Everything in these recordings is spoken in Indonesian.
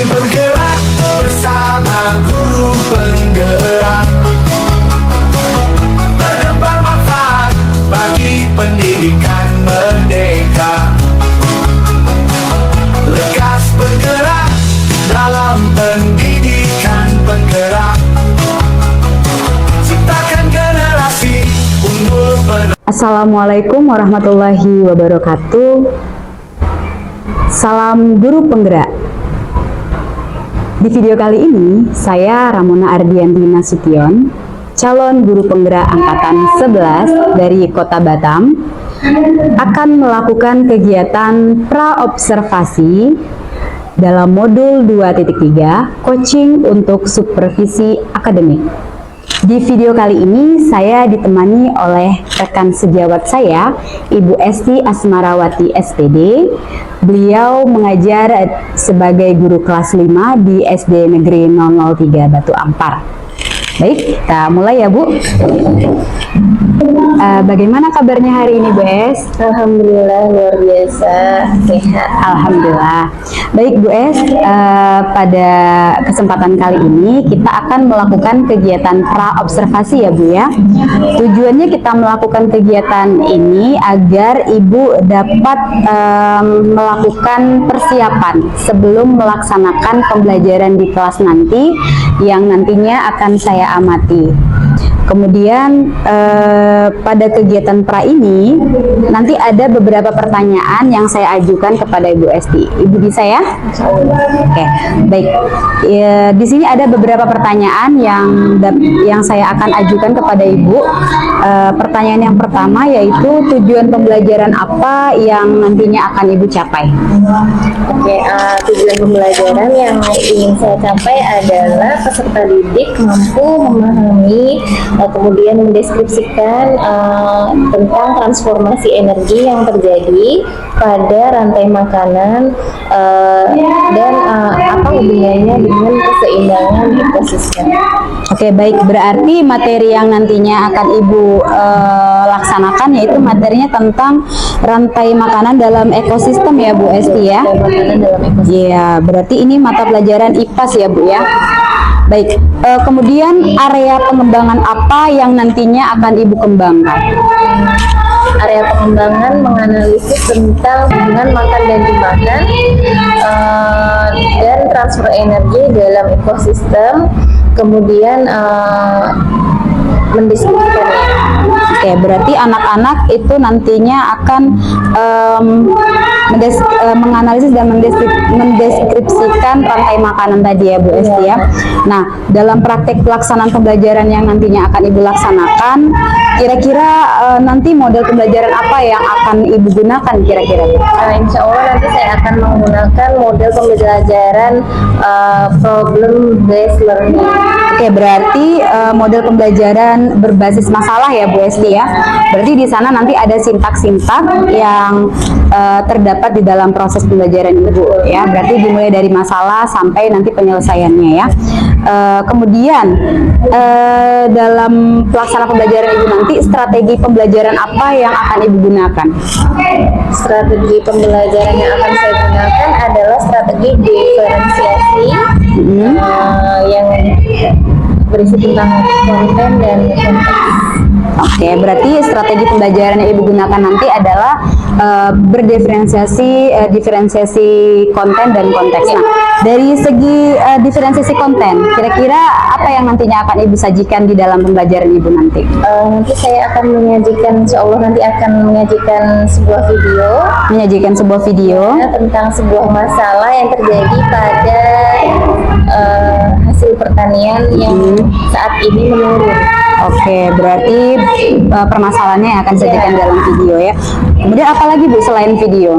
bergerak bersama guru penggerak, menebar manfaat bagi pendidikan merdeka. Lekas bergerak dalam pendidikan penggerak, ciptakan generasi unggul penerus. Assalamualaikum warahmatullahi wabarakatuh. Salam guru penggerak. Di video kali ini, saya Ramona Ardianti Nasution, calon guru penggerak angkatan 11 dari Kota Batam, akan melakukan kegiatan praobservasi dalam modul 2.3 coaching untuk supervisi akademik. Di video kali ini saya ditemani oleh rekan sejawat saya, Ibu Esti Asmarawati SPD. Beliau mengajar sebagai guru kelas 5 di SD Negeri 003 Batu Ampar. Baik, kita mulai ya Bu. Bagaimana kabarnya hari ini Bu Es? Alhamdulillah luar biasa sehat. Alhamdulillah. Baik Bu Es, pada kesempatan kali ini kita akan melakukan kegiatan praobservasi ya Bu ya. Tujuannya kita melakukan kegiatan ini agar Ibu dapat melakukan persiapan sebelum melaksanakan pembelajaran di kelas nanti yang nantinya akan saya amati. Kemudian pada kegiatan pra ini nanti ada beberapa pertanyaan yang saya ajukan kepada Ibu Esti. Ibu bisa ya? Oke, baik. Di sini ada beberapa pertanyaan yang saya akan ajukan kepada Ibu. Pertanyaan yang pertama yaitu tujuan pembelajaran apa yang nantinya akan Ibu capai? Oke, tujuan pembelajaran yang ingin saya capai adalah peserta didik mampu memahami, kemudian mendeskripsikan tentang transformasi energi yang terjadi pada rantai makanan dan apa hubungannya dengan keseimbangan ekosistem. Oke, baik. Berarti materi yang nantinya akan Ibu laksanakan yaitu materinya tentang rantai makanan dalam ekosistem ya Bu Esti ya? Makanan dalam ekosistem. Iya, berarti ini mata pelajaran IPAS ya Bu ya? Baik, kemudian area pengembangan apa yang nantinya akan Ibu kembangkan? Area pengembangan menganalisis tentang hubungan makan dan dimakan dan transfer energi dalam ekosistem, kemudian mendeskripsikannya. Oke, berarti anak-anak itu nantinya akan menganalisis dan mendeskripsikan rantai makanan tadi ya Bu Esti ya. Nah, dalam praktek pelaksanaan pembelajaran yang nantinya akan Ibu laksanakan, kira-kira nanti model pembelajaran apa yang akan Ibu gunakan kira-kira? Insya Allah nanti saya akan menggunakan model pembelajaran problem based learning. Oke, berarti model pembelajaran berbasis masalah ya Bu Esti ya. Berarti di sana nanti ada sintak-sintak yang terdapat di dalam proses pembelajaran Ibu ya. Berarti dimulai dari masalah sampai nanti penyelesaiannya ya. Kemudian dalam pelaksanaan pembelajaran Ibu nanti, strategi pembelajaran apa yang akan Ibu gunakan? Strategi pembelajaran yang akan saya gunakan adalah strategi diferensiasi yang berisi tentang konten dan konteks. Oke, berarti strategi pembelajaran yang Ibu gunakan nanti adalah diferensiasi konten dan konteks. Nah, dari segi diferensiasi konten, kira-kira apa yang nantinya akan Ibu sajikan di dalam pembelajaran Ibu nanti? Nanti saya akan menyajikan, insya Allah nanti akan menyajikan sebuah video. Menyajikan sebuah video Tentang sebuah masalah yang terjadi pada hasil pertanian yang saat ini menurun. Oke, berarti permasalahannya yang akan disajikan dalam video ya. Kemudian apa lagi Bu selain video?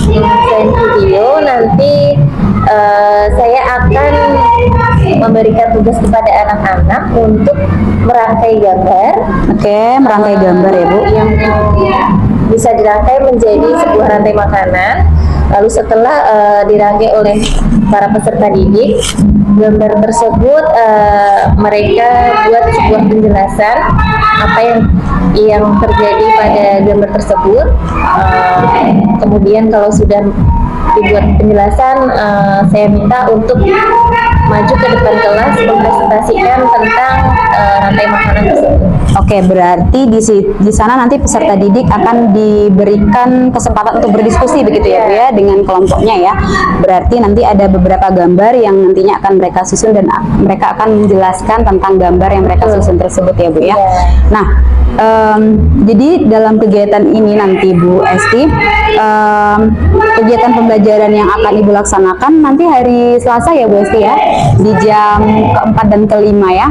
Selain video, nanti saya akan memberikan tugas kepada anak-anak untuk merangkai gambar. Oke, merangkai gambar ya Bu. Yang bisa dirangkai menjadi sebuah rantai makanan. Lalu setelah dirangkai oleh para peserta didik, gambar tersebut mereka buat sebuah penjelasan apa yang terjadi pada gambar tersebut. Kemudian kalau sudah dibuat penjelasan, saya minta untuk maju ke depan kelas mempresentasikan tentang rantai makanan tersebut. Oke, berarti di sana nanti peserta didik akan diberikan kesempatan untuk berdiskusi begitu ya Bu ya dengan kelompoknya ya. Berarti nanti ada beberapa gambar yang nantinya akan mereka susun dan mereka akan menjelaskan tentang gambar yang mereka susun tersebut ya Bu ya. Nah, jadi dalam kegiatan ini nanti Bu Esti, kegiatan pembelajaran yang akan Ibu laksanakan nanti hari Selasa ya Bu Esti ya, di jam keempat dan kelima ya.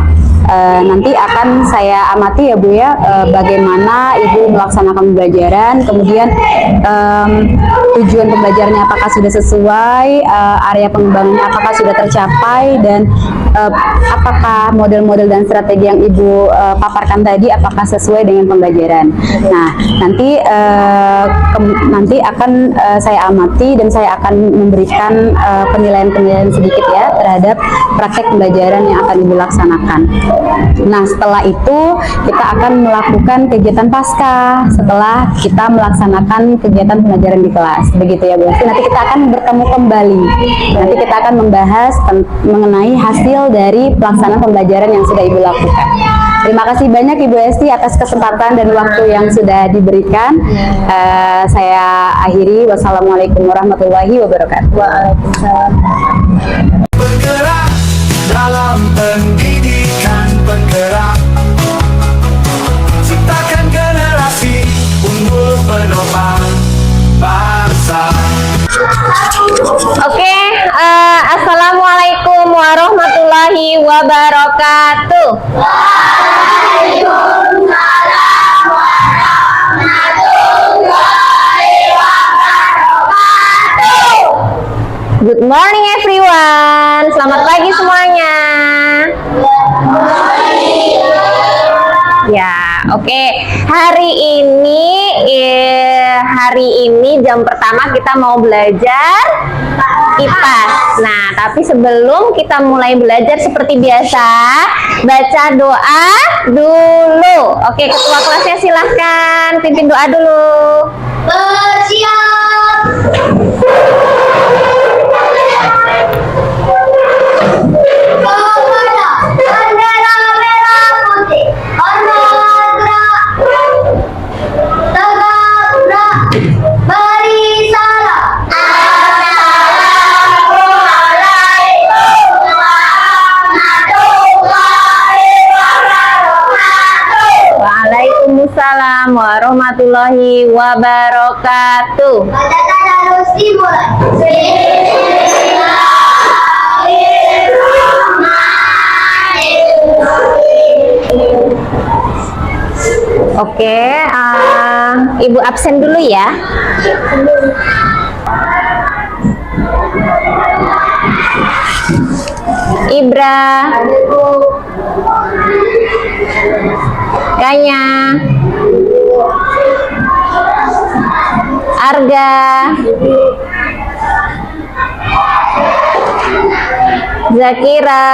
Nanti akan saya amati ya Bu ya, bagaimana Ibu melaksanakan pembelajaran, kemudian tujuan pembelajarannya apakah sudah sesuai, area pengembangannya apakah sudah tercapai, dan apakah model-model dan strategi yang Ibu paparkan tadi apakah sesuai dengan pembelajaran. Nah, nanti akan saya amati dan saya akan memberikan penilaian-penilaian sedikit ya terhadap praktek pembelajaran yang akan Ibu laksanakan. Nah, setelah itu kita akan melakukan kegiatan pasca setelah kita melaksanakan kegiatan pembelajaran di kelas. Begitu ya Bu. Nanti kita akan bertemu kembali. Nanti kita akan membahas mengenai hasil dari pelaksanaan pembelajaran yang sudah Ibu lakukan. Terima kasih banyak Ibu Esti atas kesempatan dan waktu yang sudah diberikan. Saya akhiri. Wassalamualaikum warahmatullahi wabarakatuh. Waalaikumsalam. Bergerak dalam pendidikan, penggerak ciptakan generasi unggul penopang bangsa. Oke, assalamualaikum warahmatullahi wabarakatuh. Waalaikumsalam warahmatullahi wabarakatuh. Good morning everyone. Selamat pagi semuanya. Ya, oke. Hari ini jam pertama kita mau belajar IPAS. Nah, tapi sebelum kita mulai belajar seperti biasa, baca doa dulu. Oke, ketua kelasnya silahkan pimpin doa dulu. Bersiap. Bendera merah putih, tegak beri salam. Assalamualaikum warahmatullahi wabarakatuh. Waalaikumsalam warahmatullahi wabarakatuh. Bacaan harus dimulai. Oke, Ibu absen dulu ya. Ibra, Ganya, Arga, Zakira,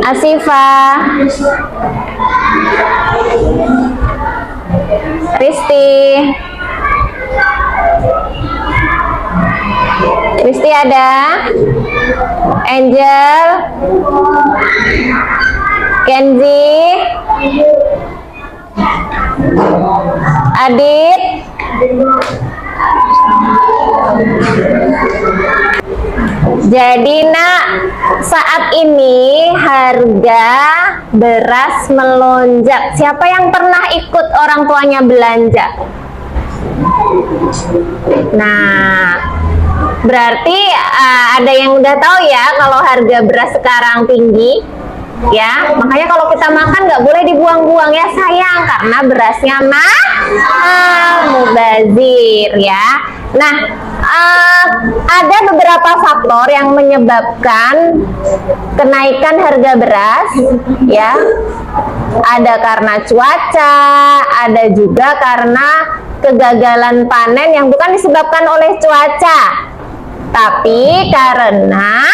Asifa, Kristi ada, Angel, Kenzi, Adit, jadi nak, saat ini harga beras melonjak. Siapa yang pernah ikut orang tuanya belanja? Nah, berarti ada yang udah tahu ya kalau harga beras sekarang tinggi. Ya, makanya kalau kita makan nggak boleh dibuang-buang ya, sayang, karena berasnya mahal, mubazir ya. Nah, ada beberapa faktor yang menyebabkan kenaikan harga beras ya. Ada karena cuaca, ada juga karena kegagalan panen yang bukan disebabkan oleh cuaca, tapi karena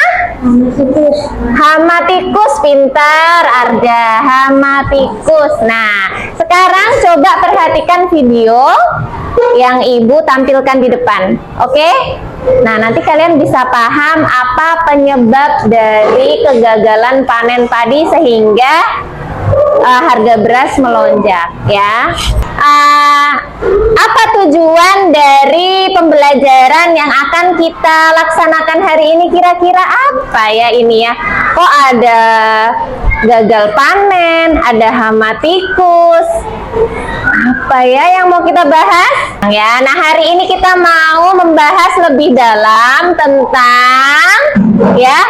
hama tikus. Pintar Arga, hama tikus. Nah, sekarang coba perhatikan video yang Ibu tampilkan di depan. Oke? Nah, nanti kalian bisa paham apa penyebab dari kegagalan panen padi sehingga harga beras melonjak ya. Apa tujuan dari pembelajaran yang akan kita laksanakan hari ini? Kira-kira apa ya ini ya? Kok ada gagal panen, ada hama tikus, apa ya yang mau kita bahas ya? Nah, hari ini kita mau membahas lebih dalam tentang ya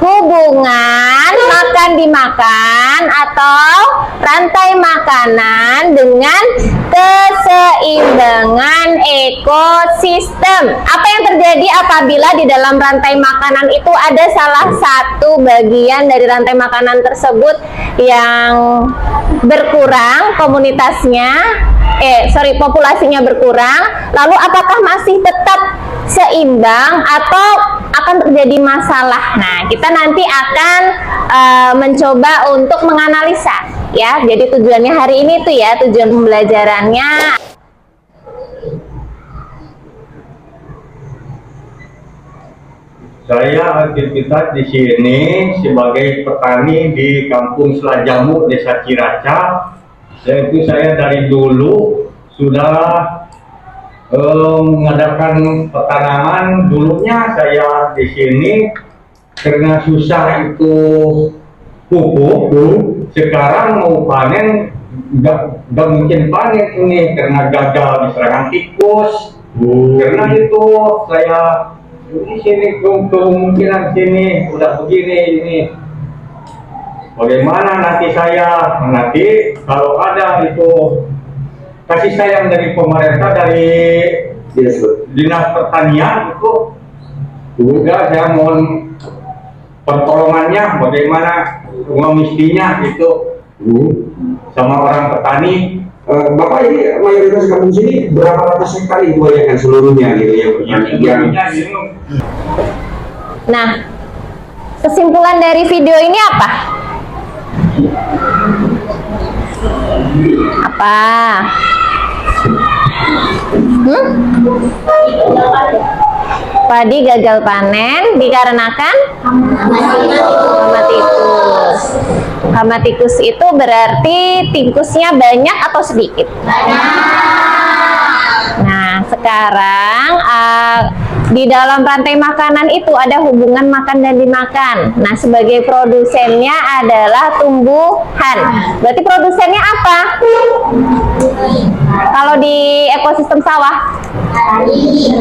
hubungan makan dimakan atau rantai makanan dengan keseimbangan ekosistem. Apa yang terjadi apabila di dalam rantai makanan itu ada salah satu bagian dari rantai makanan tersebut yang berkurang populasinya berkurang, lalu apakah masih tetap seimbang atau akan terjadi masalah? Nah, kita nanti akan mencoba untuk menganalisa ya. Jadi tujuannya hari ini tuh ya, tujuan pembelajarannya. Saya aktivitas di sini sebagai petani di Kampung Selajamuk, Desa Ciracas. Yaitu saya dari dulu sudah mengadakan petanaman. Dulunya saya di sini karena susah itu pupuk. Sekarang mau panen nggak mungkin panen ini karena gagal diserang tikus. Karena itu saya di sini kemungkinan sini udah begini ini. Bagaimana nanti kalau ada itu kasih sayang dari pemerintah, dari dinas pertanian itu juga saya mohon pertolongannya bagaimana mestinya itu sama orang petani. Bapak ini mayoritas kampung sini berapa ratus hektar itu yang seluruhnya gitu yang Nah, kesimpulan dari video ini apa? Padi gagal panen dikarenakan hama tikus. Hama tikus itu berarti tikusnya banyak atau sedikit? Nah, sekarang di dalam rantai makanan itu ada hubungan makan dan dimakan. Nah, sebagai produsennya adalah tumbuhan. Berarti produsennya apa? Kalau di ekosistem sawah?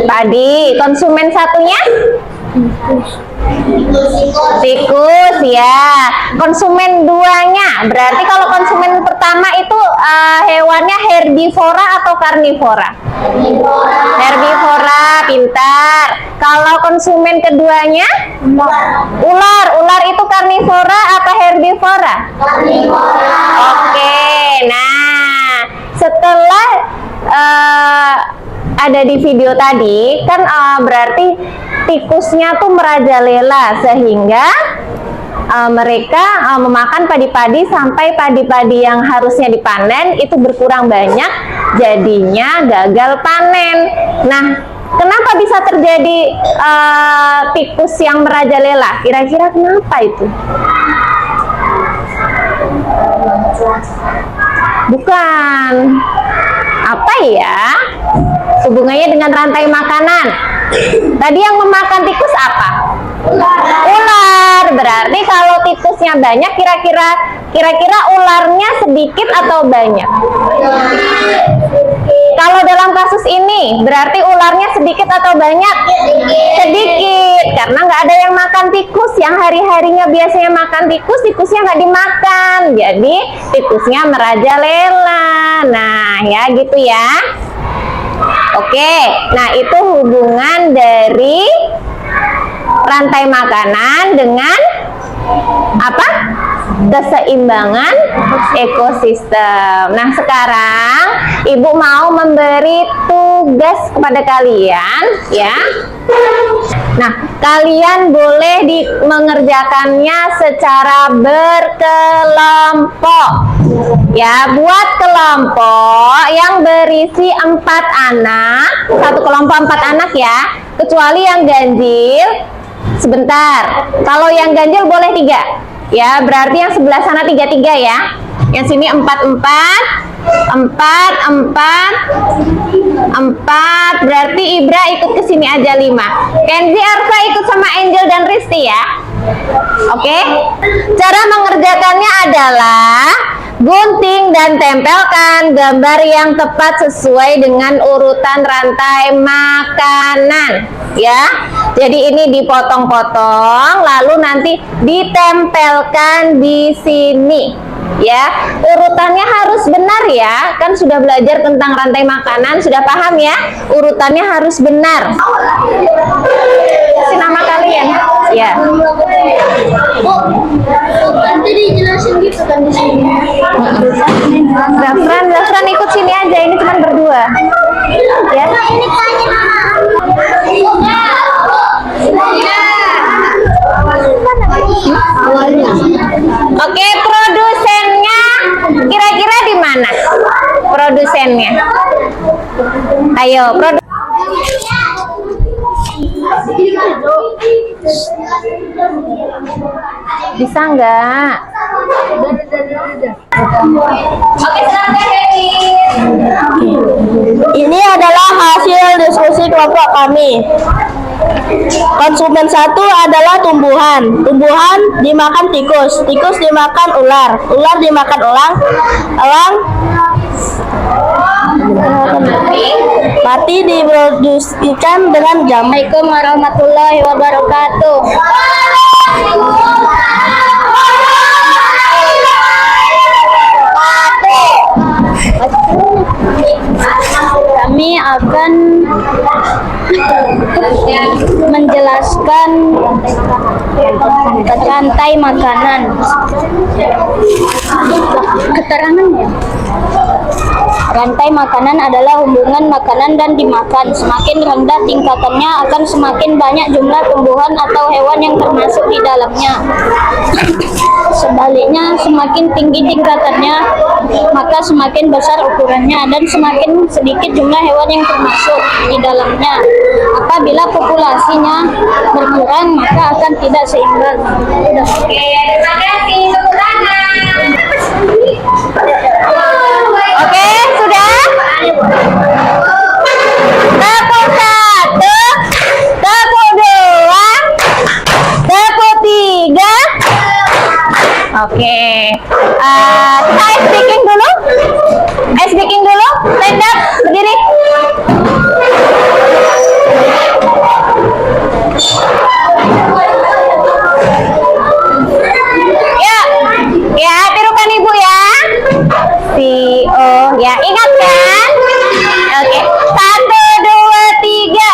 Padi. Konsumen satunya? Tikus ya. Konsumen duanya berarti kalau konsumen pertama itu hewannya herbivora atau karnivora? Herbivora, pintar. Kalau konsumen keduanya ular. Ular itu karnivora apa herbivora? Karnivora. Oke. Nah, setelah ada di video tadi kan berarti tikusnya tuh merajalela sehingga mereka memakan padi-padi sampai padi-padi yang harusnya dipanen itu berkurang banyak, jadinya gagal panen. Nah, kenapa bisa terjadi tikus yang merajalela? Kira-kira kenapa itu? Bukan. Apa ya? Hubungannya dengan rantai makanan. Tadi yang memakan tikus apa? Ular. Berarti kalau tikusnya banyak, kira-kira ularnya sedikit atau banyak? Kalau dalam kasus ini, berarti ularnya sedikit atau banyak? Sedikit. Karena nggak ada yang makan tikus. Yang hari-harinya biasanya makan tikus, tikusnya nggak dimakan. Jadi tikusnya merajalela. Nah, ya gitu ya. Oke, nah itu hubungan dari rantai makanan dengan apa? Keseimbangan ekosistem. Nah, sekarang Ibu mau memberi tugas kepada kalian ya. Nah, kalian boleh mengerjakannya secara berkelompok. Ya, buat kelompok yang berisi 4 anak, satu kelompok 4 anak ya, kecuali yang ganjil. Sebentar, kalau yang ganjil boleh 3 ya, berarti yang sebelah sana 3-3 ya, yang sini 4-4, 4, berarti Ibra ikut ke sini aja 5. Kenzi, Arfa ikut sama Angel dan Risti ya. Oke, cara mengerjakannya adalah gunting dan tempelkan gambar yang tepat sesuai dengan urutan rantai makanan ya. Jadi ini dipotong-potong lalu nanti ditempelkan di sini ya. Urutannya harus benar ya, kan sudah belajar tentang rantai makanan, sudah paham ya, urutannya harus benar. Kasih nama kalian ya. Nanti dijelasin gitu kan di sini. Zafran ikut sini aja, ini cuma berdua ya. Ini tanya. Oke, produsennya kira-kira di mana? Produsennya, ayo bisa nggak? Oke, silakan Kevin. Ini adalah hasil diskusi kelompok kami. Konsumen 1 adalah tumbuhan. Tumbuhan dimakan tikus. Tikus dimakan ular. Ular dimakan elang. Elang mati diproduksikan dengan jam. Assalamualaikum warahmatullahi wabarakatuh. Kami akan menjelaskan rantai makanan. Keterangannya. Rantai makanan adalah hubungan makanan dan dimakan. Semakin rendah tingkatannya akan semakin banyak jumlah tumbuhan atau hewan yang termasuk di dalamnya. Sebaliknya, semakin tinggi tingkatannya, maka semakin besar ukurannya dan semakin sedikit jumlah hewan yang termasuk di dalamnya. Apabila populasinya berkurang, maka akan tidak seimbang. Oke, terima kasih. Tepuk tangan. Oke, sudah? Tepuk 1, tepuk 2, tepuk 3. Oke, kita ice breaking dulu. Ice breaking dulu. Stand up, berdiri. Ya, tirukan ibu ya. Ya, ingat kan? Oke, 1, 2, 3.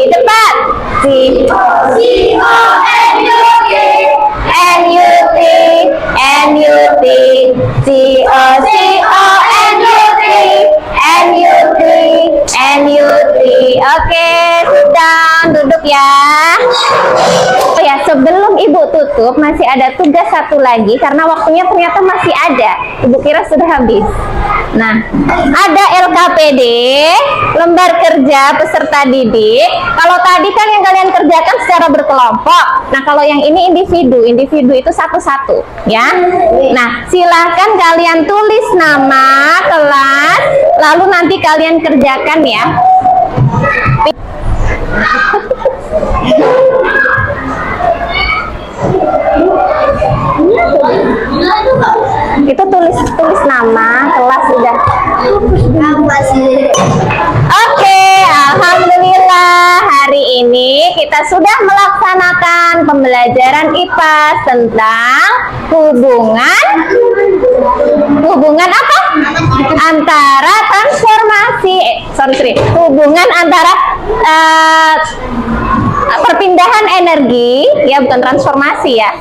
Cepat. Oke, sit down, duduk ya. Oh ya, sebelum ibu tutup masih ada tugas satu lagi karena waktunya ternyata masih ada. Ibu kira sudah habis. Nah, ada LKPD, lembar kerja peserta didik. Kalau tadi kan yang kalian kerjakan secara berkelompok. Nah, kalau yang ini individu itu satu-satu, ya. Nah, silahkan kalian tulis nama kelas, lalu nanti kalian kerjakan ya. Itu tulis nama kelas sudah. Oke, alhamdulillah hari ini kita sudah melaksanakan pembelajaran IPA tentang hubungan antara hubungan antara perpindahan energi, ya bukan transformasi ya.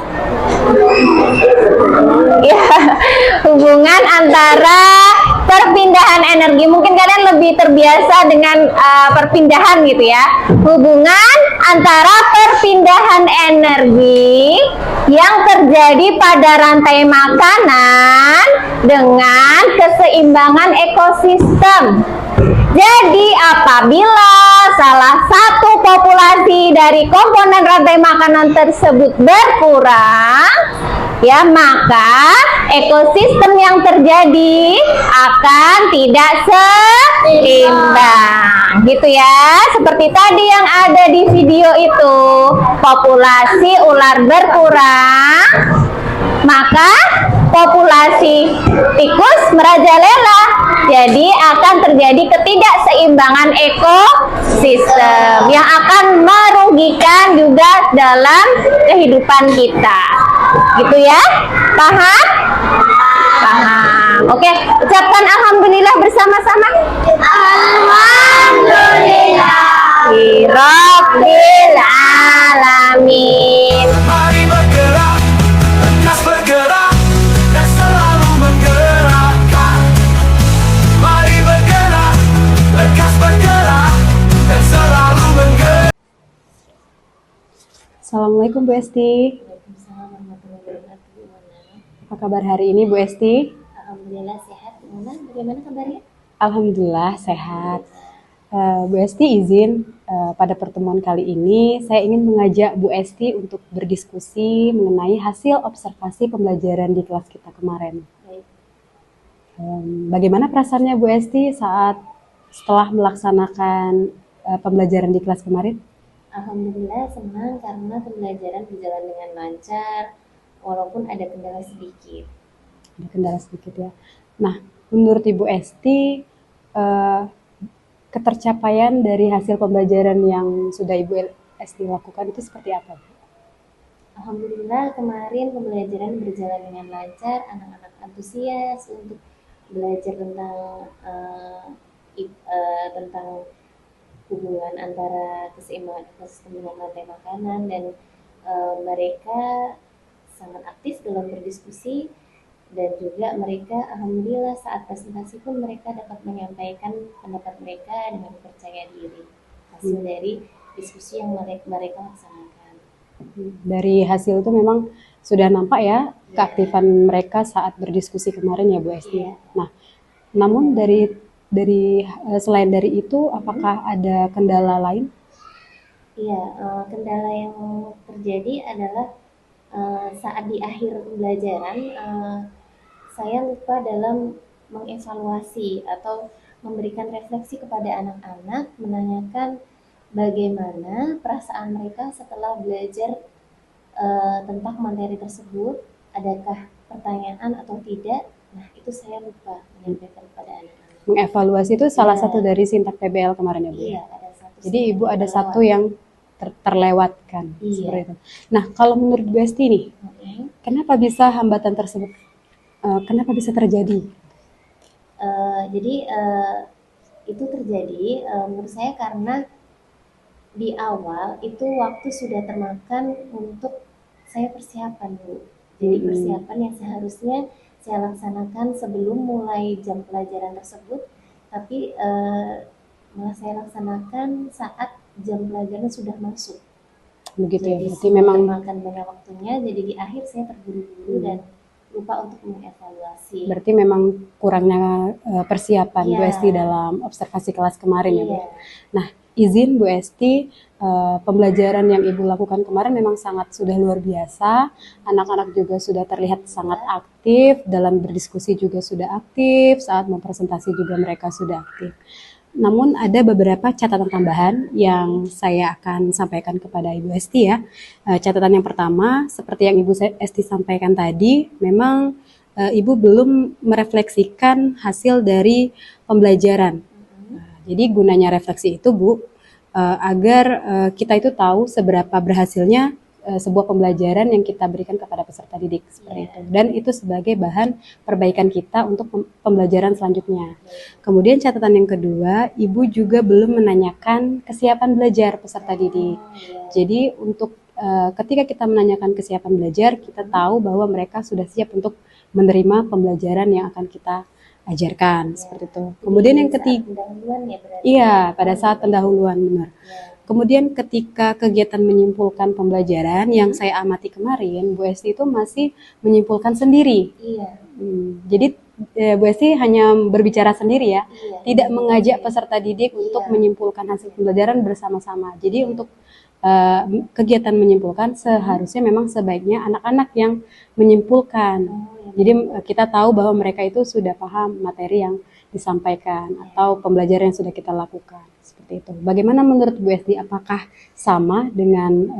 Ya, hubungan antara perpindahan energi. Mungkin kalian lebih terbiasa dengan perpindahan gitu ya. Hubungan antara perpindahan energi yang terjadi pada rantai makanan dengan keseimbangan ekosistem. Jadi apabila salah satu populasi dari komponen rantai makanan tersebut berkurang, ya maka ekosistem yang terjadi akan tidak seimbang. Gitu ya. Seperti tadi yang ada di video itu, populasi ular berkurang, maka populasi tikus merajalela. Jadi akan terjadi ketidakseimbangan ekosistem yang akan merugikan juga dalam kehidupan kita. Gitu ya? Paham? Paham. Oke, ucapkan alhamdulillah bersama-sama. Alhamdulillah Rabbil alamin. Mari bergerak, lekas bergerak, dan selalu menggerakkan. Mari bergerak, lekas bergerak, dan selalu menggerakkan. Assalamualaikum Bu Esti. Apa kabar hari ini Bu Esti? Alhamdulillah sehat. Bagaimana kabarnya? Alhamdulillah sehat. Bu Esti izin pada pertemuan kali ini saya ingin mengajak Bu Esti untuk berdiskusi mengenai hasil observasi pembelajaran di kelas kita kemarin. Baik. Bagaimana perasaannya Bu Esti setelah melaksanakan pembelajaran di kelas kemarin? Alhamdulillah senang karena pembelajaran berjalan dengan lancar walaupun ada kendala sedikit. Ada kendala sedikit ya. Nah, menurut Ibu Esti, ketercapaian dari hasil pembelajaran yang sudah Ibu Esti lakukan itu seperti apa? Alhamdulillah kemarin pembelajaran berjalan dengan lancar, anak-anak antusias untuk belajar tentang hubungan antara keseimbangan ekosistem dengan rantai makanan, dan mereka sangat aktif dalam berdiskusi, dan juga mereka alhamdulillah saat presentasi pun mereka dapat menyampaikan pendapat mereka dengan percaya diri hasil dari diskusi yang mereka laksanakan. Dari hasil itu memang sudah nampak ya keaktifan mereka saat berdiskusi kemarin ya Bu Esti. Iya. Nah, namun dari selain dari itu apakah ada kendala lain? Iya, kendala yang terjadi adalah saat di akhir pembelajaran saya lupa dalam mengevaluasi atau memberikan refleksi kepada anak-anak, menanyakan bagaimana perasaan mereka setelah belajar tentang materi tersebut, adakah pertanyaan atau tidak. Nah, itu saya lupa menyampaikan kepada anak-anak. Mengevaluasi itu salah Iya. satu dari sintak PBL kemarin ya Bu? Iya, ada satu. Jadi Ibu ada satu yang terlewatkan Iya. seperti itu. Nah, kalau menurut Bu Esti nih, kenapa bisa hambatan tersebut? Kenapa bisa terjadi? Jadi itu terjadi menurut saya karena di awal itu waktu sudah termakan untuk saya persiapan Bu. Jadi persiapan yang seharusnya saya laksanakan sebelum mulai jam pelajaran tersebut, tapi malah saya laksanakan saat jam pelajaran sudah masuk. Begitu ya. Jadi Berarti memang termakan banyak waktunya, jadi di akhir saya terburu-buru dan lupa untuk mengevaluasi. berarti memang kurangnya persiapan Iya. Bu Esti dalam observasi kelas kemarin ya Bu. Iya. Nah, izin Bu Esti, pembelajaran yang Ibu lakukan kemarin memang sangat sudah luar biasa. Anak-anak juga sudah terlihat sangat aktif, dalam berdiskusi juga sudah aktif, saat mempresentasi juga mereka sudah aktif. Namun ada beberapa catatan tambahan yang saya akan sampaikan kepada Ibu Esti ya. Catatan yang pertama, seperti yang Ibu Esti sampaikan tadi, memang Ibu belum merefleksikan hasil dari pembelajaran. Jadi gunanya refleksi itu Bu, agar kita itu tahu seberapa berhasilnya sebuah pembelajaran yang kita berikan kepada peserta didik seperti itu, dan itu sebagai bahan perbaikan kita untuk pembelajaran selanjutnya. Kemudian catatan yang kedua, ibu juga belum menanyakan kesiapan belajar peserta didik. Jadi untuk ketika kita menanyakan kesiapan belajar, kita tahu bahwa mereka sudah siap untuk menerima pembelajaran yang akan kita ajarkan seperti itu. Kemudian yang ketiga, Pendahuluan ya berarti. iya, pada saat pendahuluan, benar. Kemudian ketika kegiatan menyimpulkan pembelajaran yang saya amati kemarin, Bu Esti itu masih menyimpulkan sendiri. Iya. Jadi Bu Esti hanya berbicara sendiri ya, Iya. tidak mengajak peserta didik untuk menyimpulkan hasil pembelajaran bersama-sama. Jadi untuk kegiatan menyimpulkan seharusnya memang sebaiknya anak-anak yang menyimpulkan. Jadi kita tahu bahwa mereka itu sudah paham materi yang disampaikan atau pembelajaran yang sudah kita lakukan seperti itu. Bagaimana menurut Bu Esti? Apakah sama dengan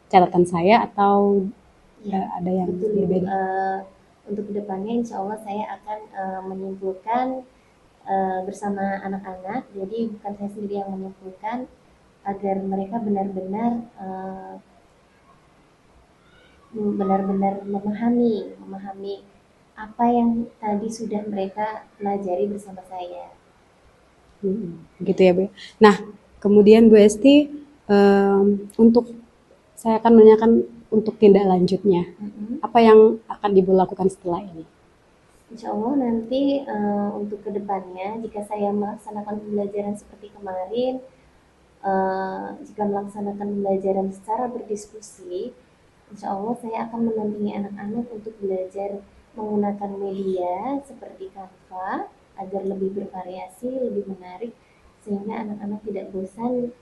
catatan saya atau ada yang Betul, Ibu. berbeda? Untuk kedepannya insya Allah saya akan menyimpulkan bersama anak-anak. Jadi bukan saya sendiri yang menyimpulkan, agar mereka benar-benar memahami apa yang tadi sudah mereka pelajari bersama saya. Gitu ya Bu. Nah, kemudian Bu Esti, untuk saya akan menanyakan untuk tindak lanjutnya, apa yang akan Ibu lakukan setelah ini? Insya Allah nanti untuk kedepannya jika saya melaksanakan pembelajaran seperti kemarin, jika melaksanakan pembelajaran secara berdiskusi, insya Allah saya akan mendampingi anak-anak untuk belajar menggunakan media seperti Canva agar lebih bervariasi, lebih menarik, sehingga anak-anak tidak bosan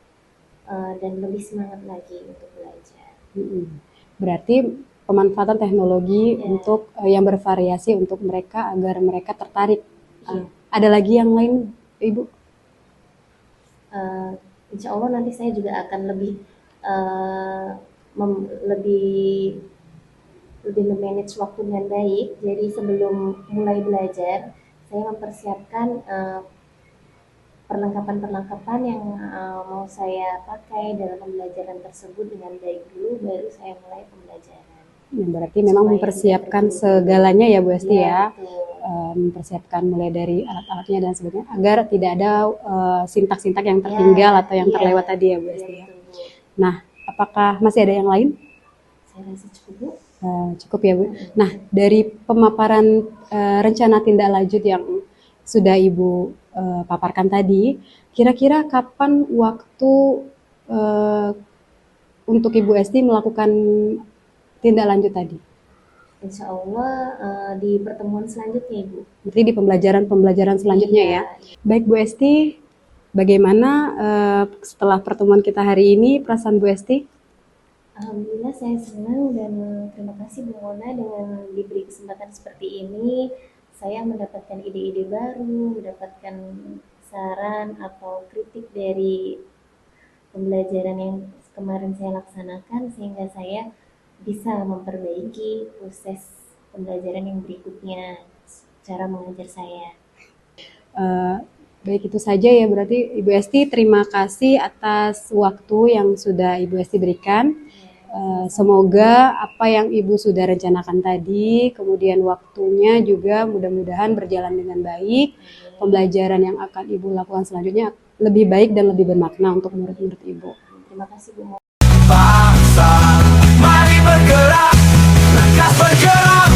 dan lebih semangat lagi untuk belajar. Berarti pemanfaatan teknologi untuk yang bervariasi untuk mereka agar mereka tertarik. Ada lagi yang lain, Ibu? Insya Allah nanti saya juga akan lebih memanage waktu dengan baik. Jadi sebelum mulai belajar, saya mempersiapkan perlengkapan-perlengkapan yang mau saya pakai dalam pembelajaran tersebut dengan baik dulu, baru saya mulai pembelajaran. Berarti memang Supaya mempersiapkan tidak terburu-buru. segalanya ya Bu Esti Iya, ya. betul. Mempersiapkan mulai dari alat-alatnya dan sebagainya agar tidak ada sintak-sintak yang tertinggal atau yang terlewat tadi ya Bu Esti ya. Betul, Bu. Nah, apakah masih ada yang lain? Saya rasa cukup, Bu. Cukup ya Bu. Nah, dari pemaparan rencana tindak lanjut yang sudah Ibu paparkan tadi, kira-kira kapan waktu untuk Ibu Esti melakukan tindak lanjut tadi? Insya Allah di pertemuan selanjutnya, Ibu. Berarti di pembelajaran selanjutnya ya. Baik Bu Esti, bagaimana setelah pertemuan kita hari ini perasaan Bu Esti? Alhamdulillah saya senang dan terima kasih Bu Mona dengan diberi kesempatan seperti ini. Saya mendapatkan ide-ide baru, mendapatkan saran atau kritik dari pembelajaran yang kemarin saya laksanakan, sehingga saya bisa memperbaiki proses pembelajaran yang berikutnya, cara mengajar saya. Baik, itu saja ya, berarti Ibu Esti terima kasih atas waktu yang sudah Ibu Esti berikan. Semoga apa yang Ibu sudah rencanakan tadi, kemudian waktunya juga mudah-mudahan berjalan dengan baik. Pembelajaran yang akan Ibu lakukan selanjutnya lebih baik dan lebih bermakna untuk murid-murid Ibu. Terima kasih Bu Mona. Bangsa, mari bergerak, lekas bergerak